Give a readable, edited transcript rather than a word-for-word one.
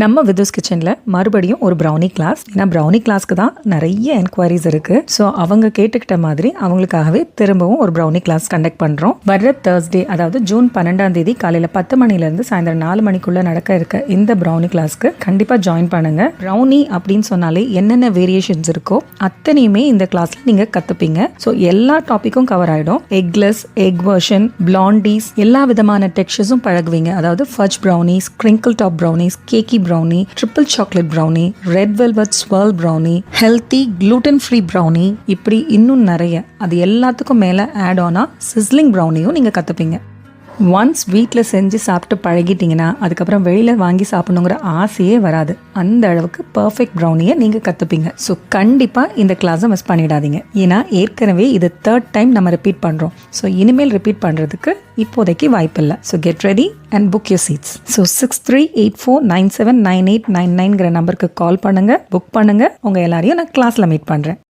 நம்ம விதுஸ் கிச்சனில் மறுபடியும் ஒரு ப்ரௌனி கிளாஸ். ஏன்னா ப்ரௌனி கிளாஸ்க்கு தான் நிறைய என்கொயரிஸ் இருக்குது. ஸோ அவங்க கேட்டுக்கிட்ட மாதிரி அவங்களுக்காகவே திரும்பவும் ஒரு ப்ரௌனி கிளாஸ் கண்டக்ட் பண்ணுறோம். வர்ற Thursday, அதாவது ஜூன் 12 காலையில் 10 மணிலேருந்து சாயந்தரம் 4 மணிக்குள்ளே நடக்க இருக்க இந்த ப்ரௌனி கிளாஸ்க்கு கண்டிப்பாக ஜாயின் பண்ணுங்க. ப்ரௌனி அப்படின்னு சொன்னாலே என்னென்ன வேரியேஷன்ஸ் இருக்கோ அத்தனையுமே இந்த கிளாஸில் நீங்கள் கற்றுப்பீங்க. ஸோ எல்லா டாப்பிக்கும் கவர் ஆகிடும். எக்லெஸ், எக் வெர்ஷன், பிளாண்டீஸ், எல்லா விதமான டெக்ஸ்சர்ஸும் பழகுவீங்க. அதாவது fudge brownies, crinkle top brownies, cakey brownie, triple chocolate brownie, red velvet swirl brownie, healthy gluten free brownie, இப்படி இன்னும் நிறைய. அது எல்லாத்துக்கும் மேலே ஆட் ஆனா சிஸ்லிங் ப்ரௌனியும் நீங்கள் கற்றுப்பீங்க. ஒன்ஸ் வீட்டில் செஞ்சு சாப்பிட்டு பழகிட்டிங்கன்னா அதுக்கப்புறம் வெளியில் வாங்கி சாப்பிடணுங்கிற ஆசையே வராது. அந்த அளவுக்கு பர்ஃபெக்ட் ப்ரௌனியை நீங்கள் கற்றுப்பீங்க. ஸோ கண்டிப்பாக இந்த கிளாஸை மிஸ் பண்ணிடாதீங்க. ஏன்னா ஏற்கனவே இது 3rd டைம் நம்ம ரிப்பீட் பண்ணுறோம். ஸோ இனிமேல் ரிப்பீட் பண்ணுறதுக்கு இப்போதைக்கு வாய்ப்பு இல்லை. So get ready and book your seats. So 6384979899 நம்பருக்கு கால் பண்ணுங்கள், புக் பண்ணுங்கள். உங்கள் எல்லாரையும் நான் கிளாஸில் மீட் பண்ணுறேன்.